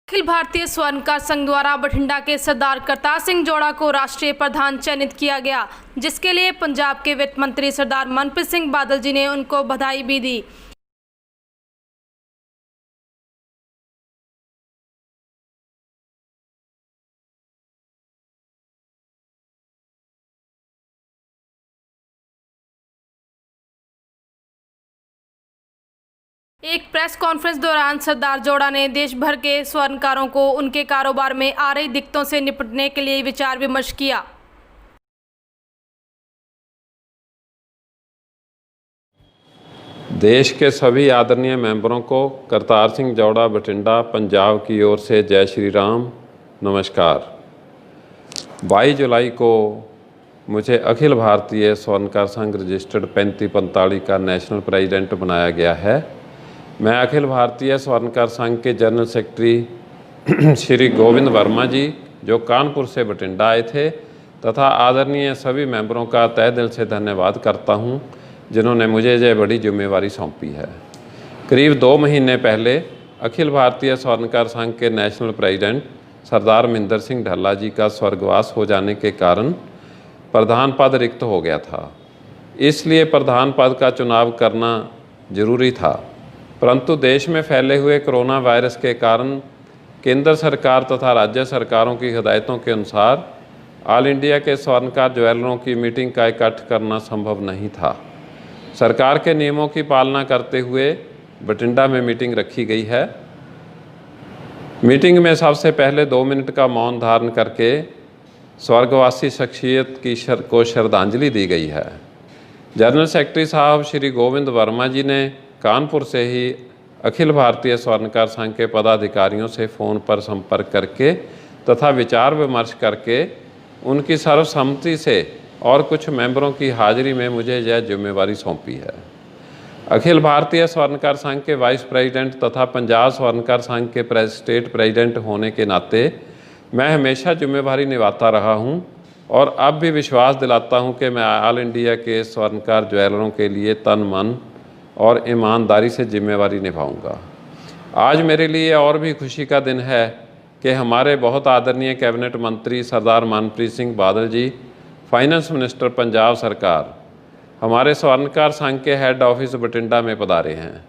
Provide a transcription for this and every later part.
अखिल भारतीय स्वर्णकार संघ द्वारा बठिंडा के सरदार करतार सिंह जोड़ा को राष्ट्रीय प्रधान चयनित किया गया, जिसके लिए पंजाब के वित्त मंत्री सरदार मनप्रीत सिंह बादल जी ने उनको बधाई भी दी। एक प्रेस कॉन्फ्रेंस दौरान सरदार जोड़ा ने देश भर के स्वर्णकारों को उनके कारोबार में आ रही दिक्कतों से निपटने के लिए विचार विमर्श किया। देश के सभी आदरणीय मेंबरों को करतार सिंह जोड़ा बठिंडा पंजाब की ओर से जय श्री राम, नमस्कार। 22 जुलाई को मुझे अखिल भारतीय स्वर्णकार संघ रजिस्टर्ड 3545 का नेशनल प्रेसिडेंट बनाया गया है। मैं अखिल भारतीय स्वर्णकार संघ के जनरल सेक्रेटरी श्री गोविंद वर्मा जी, जो कानपुर से बठिंडा आए थे, तथा आदरणीय सभी मेंबरों का तहे दिल से धन्यवाद करता हूं, जिन्होंने मुझे यह बड़ी जिम्मेवारी सौंपी है। करीब 2 महीने पहले अखिल भारतीय स्वर्णकार संघ के नेशनल प्रेसिडेंट सरदार मिंदर सिंह ढल्ला जी का स्वर्गवास हो जाने के कारण प्रधान पद रिक्त हो गया था। इसलिए प्रधान पद का चुनाव करना जरूरी था, परंतु देश में फैले हुए कोरोना वायरस के कारण केंद्र सरकार तथा राज्य सरकारों की हिदायतों के अनुसार ऑल इंडिया के स्वर्णकार ज्वेलरों की मीटिंग का इकट्ठ करना संभव नहीं था। सरकार के नियमों की पालना करते हुए बठिंडा में मीटिंग रखी गई है। मीटिंग में सबसे पहले 2 मिनट का मौन धारण करके स्वर्गवासी शख्सियत को श्रद्धांजलि दी गई है। जनरल सेक्रेटरी साहब श्री गोविंद वर्मा जी ने कानपुर से ही अखिल भारतीय स्वर्णकार संघ के पदाधिकारियों से फ़ोन पर संपर्क करके तथा विचार विमर्श करके उनकी सर्वसम्मति से और कुछ मेंबरों की हाजिरी में मुझे यह जिम्मेवारी सौंपी है। अखिल भारतीय स्वर्णकार संघ के वाइस प्रेसिडेंट तथा पंजाब स्वर्णकार संघ के स्टेट प्रेसिडेंट होने के नाते मैं हमेशा जिम्मेवारी निभाता रहा हूं और अब भी विश्वास दिलाता हूं कि मैं ऑल इंडिया के स्वर्णकार ज्वेलरों के लिए तन मन और ईमानदारी से जिम्मेवारी निभाऊंगा। आज मेरे लिए और भी खुशी का दिन है कि हमारे बहुत आदरणीय कैबिनेट मंत्री सरदार मनप्रीत सिंह बादल जी, फाइनेंस मिनिस्टर पंजाब सरकार, हमारे स्वर्णकार संघ के हेड ऑफिस बठिंडा में पधारे हैं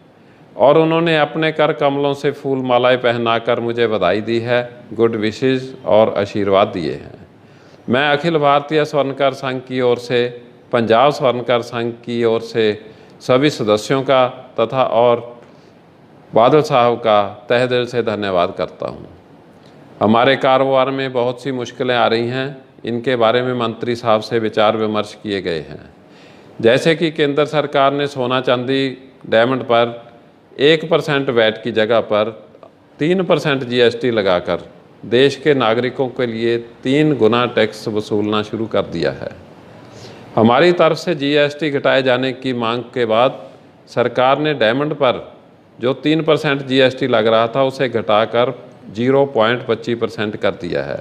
और उन्होंने अपने कर कमलों से फूल मालाएँ पहनाकर मुझे बधाई दी है, गुड विशेज़ और आशीर्वाद दिए हैं। मैं अखिल भारतीय स्वर्णकार संघ की ओर से, पंजाब स्वर्णकार संघ की ओर से सभी सदस्यों का तथा और बादल साहब का तहे दिल से धन्यवाद करता हूं। हमारे कारोबार में बहुत सी मुश्किलें आ रही हैं, इनके बारे में मंत्री साहब से विचार विमर्श किए गए हैं। जैसे कि केंद्र सरकार ने सोना चांदी डायमंड पर 1% वैट की जगह पर 3% GST लगाकर देश के नागरिकों के लिए 3 गुना टैक्स वसूलना शुरू कर दिया है। हमारी तरफ से GST घटाए जाने की मांग के बाद सरकार ने डायमंड पर जो 3% GST लग रहा था उसे घटाकर 0.25% कर दिया है,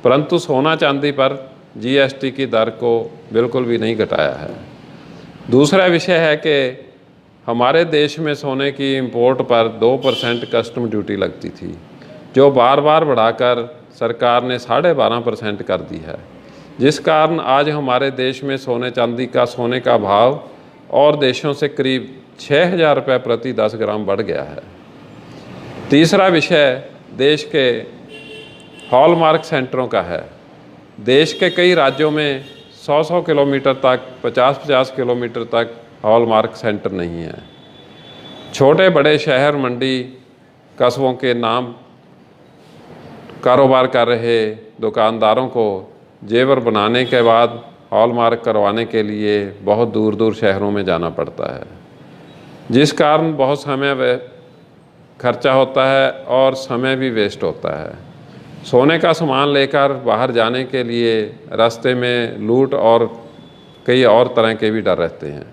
परंतु सोना चांदी पर GST की दर को बिल्कुल भी नहीं घटाया है। दूसरा विषय है कि हमारे देश में सोने की इंपोर्ट पर 2% कस्टम ड्यूटी लगती थी, जो बार बार बढ़ाकर सरकार ने 12.5% कर दी है, जिस कारण आज हमारे देश में सोने चांदी का सोने का भाव और देशों से करीब 6,000 रुपये प्रति 10 ग्राम बढ़ गया है। तीसरा विषय देश के हॉलमार्क सेंटरों का है। देश के कई राज्यों में 100 किलोमीटर तक, 50 किलोमीटर तक हॉलमार्क सेंटर नहीं है। छोटे बड़े शहर, मंडी, कस्बों के नाम कारोबार कर रहे दुकानदारों को जेवर बनाने के बाद हॉलमार्क करवाने के लिए बहुत दूर दूर शहरों में जाना पड़ता है, जिस कारण बहुत समय खर्चा होता है और समय भी वेस्ट होता है। सोने का सामान लेकर बाहर जाने के लिए रास्ते में लूट और कई और तरह के भी डर रहते हैं।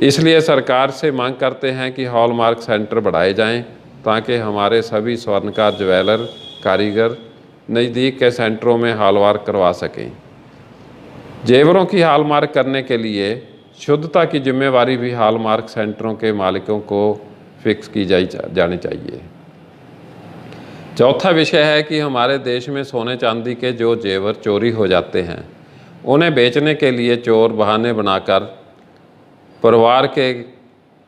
इसलिए सरकार से मांग करते हैं कि हॉलमार्क सेंटर बढ़ाए जाएं, ताकि हमारे सभी स्वर्णकार ज्वेलर कारीगर नज़दीक के सेंटरों में हॉलमार्क करवा सकें। जेवरों की हॉलमार्क करने के लिए शुद्धता की जिम्मेवारी भी हॉलमार्क सेंटरों के मालिकों को फिक्स की जानी चाहिए। चौथा विषय है कि हमारे देश में सोने चांदी के जो जेवर चोरी हो जाते हैं उन्हें बेचने के लिए चोर बहाने बनाकर परिवार के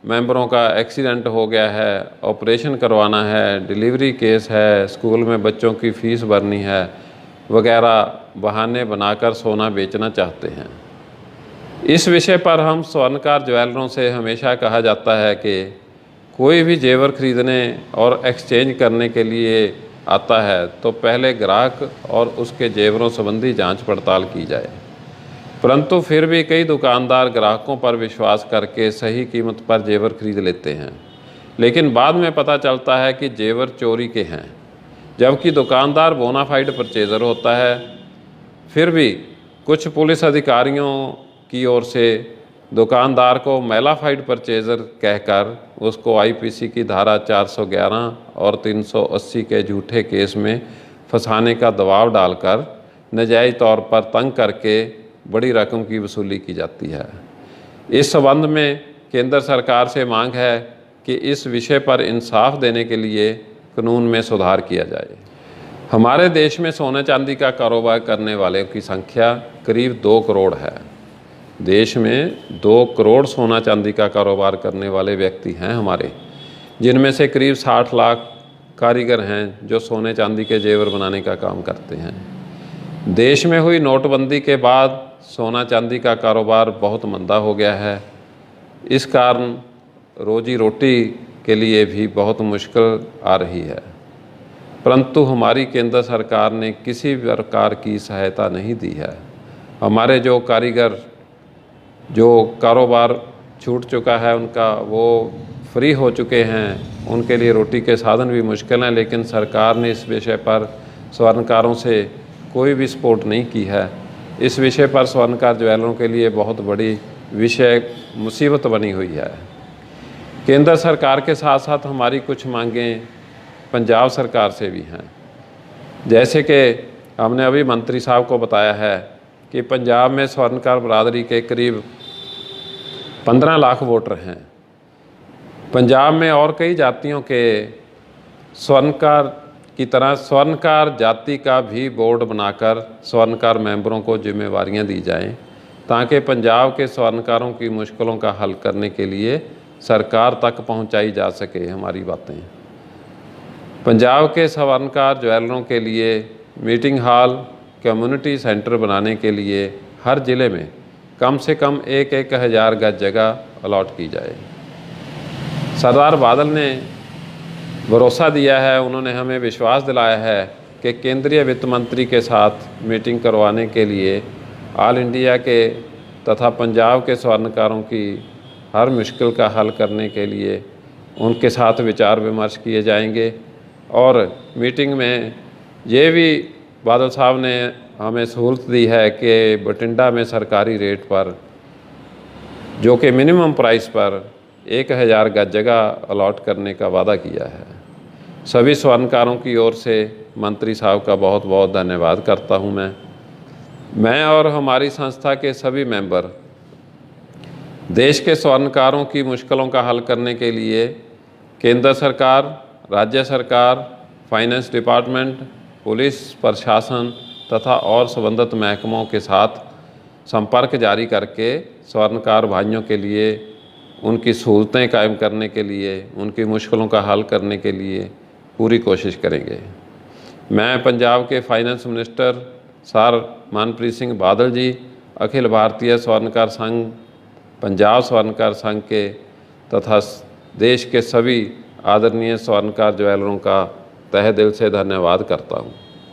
मेंबरों का एक्सीडेंट हो गया है, ऑपरेशन करवाना है, डिलीवरी केस है, स्कूल में बच्चों की फ़ीस भरनी है वगैरह बहाने बनाकर सोना बेचना चाहते हैं। इस विषय पर हम स्वर्णकार ज्वेलरों से हमेशा कहा जाता है कि कोई भी जेवर खरीदने और एक्सचेंज करने के लिए आता है तो पहले ग्राहक और उसके जेवरों संबंधी जांच पड़ताल की जाए, परंतु फिर भी कई दुकानदार ग्राहकों पर विश्वास करके सही कीमत पर जेवर खरीद लेते हैं, लेकिन बाद में पता चलता है कि जेवर चोरी के हैं, जबकि दुकानदार बोनाफाइड परचेज़र होता है। फिर भी कुछ पुलिस अधिकारियों की ओर से दुकानदार को मेलाफाइड परचेज़र कहकर उसको आईपीसी की धारा 411 और 380 के झूठे केस में फंसाने का दबाव डालकर नाजायज़ तौर पर तंग करके बड़ी रकम की वसूली की जाती है। इस संबंध में केंद्र सरकार से मांग है कि इस विषय पर इंसाफ देने के लिए कानून में सुधार किया जाए। हमारे देश में सोने चांदी का कारोबार करने वालों की संख्या करीब 2 करोड़ है। देश में 2 करोड़ सोना चांदी का कारोबार करने वाले व्यक्ति हैं हमारे, जिनमें से करीब 60 लाख कारीगर हैं जो सोने चांदी के जेवर बनाने का काम करते हैं। देश में हुई नोटबंदी के बाद सोना चांदी का कारोबार बहुत मंदा हो गया है। इस कारण रोजी रोटी के लिए भी बहुत मुश्किल आ रही है, परंतु हमारी केंद्र सरकार ने किसी प्रकार की सहायता नहीं दी है। हमारे जो कारीगर जो कारोबार छूट चुका है उनका वो फ्री हो चुके हैं, उनके लिए रोटी के साधन भी मुश्किल हैं, लेकिन सरकार ने इस विषय पर स्वर्णकारों से कोई भी सपोर्ट नहीं की है। इस विषय पर स्वर्णकार ज्वेलरों के लिए बहुत बड़ी विषय मुसीबत बनी हुई है। केंद्र सरकार के साथ साथ हमारी कुछ मांगें पंजाब सरकार से भी हैं, जैसे कि हमने अभी मंत्री साहब को बताया है कि पंजाब में स्वर्णकार बरादरी के करीब 15 लाख वोटर हैं। पंजाब में और कई जातियों के स्वर्णकार की तरह स्वर्णकार जाति का भी बोर्ड बनाकर स्वर्णकार मेंबरों को जिम्मेवारियां दी जाएं, ताकि पंजाब के स्वर्णकारों की मुश्किलों का हल करने के लिए सरकार तक पहुंचाई जा सके हमारी बातें। पंजाब के स्वर्णकार ज्वेलरों के लिए मीटिंग हॉल, कम्युनिटी सेंटर बनाने के लिए हर ज़िले में कम से कम 1-1 हज़ार गज जगह अलॉट की जाए। सरदार बादल ने भरोसा दिया है, उन्होंने हमें विश्वास दिलाया है कि केंद्रीय वित्त मंत्री के साथ मीटिंग करवाने के लिए ऑल इंडिया के तथा पंजाब के स्वर्णकारों की हर मुश्किल का हल करने के लिए उनके साथ विचार विमर्श किए जाएंगे। और मीटिंग में ये भी बादल साहब ने हमें सहूलत दी है कि बठिंडा में सरकारी रेट पर, जो कि मिनिमम प्राइस पर 1000 गज जगह अलॉट करने का वादा किया है। सभी स्वर्णकारों की ओर से मंत्री साहब का बहुत बहुत धन्यवाद करता हूं। मैं और हमारी संस्था के सभी मेंबर देश के स्वर्णकारों की मुश्किलों का हल करने के लिए केंद्र सरकार, राज्य सरकार, फाइनेंस डिपार्टमेंट, पुलिस प्रशासन तथा और संबंधित महकमों के साथ संपर्क जारी करके स्वर्णकार भाइयों के लिए उनकी सहूलतें कायम करने के लिए, उनकी मुश्किलों का हल करने के लिए पूरी कोशिश करेंगे। मैं पंजाब के finance minister sir Manpreet Singh Badal जी, अखिल भारतीय स्वर्णकार संघ, पंजाब स्वर्णकार संघ के तथा देश के सभी आदरणीय स्वर्णकार ज्वेलरों का तहे दिल से धन्यवाद करता हूँ।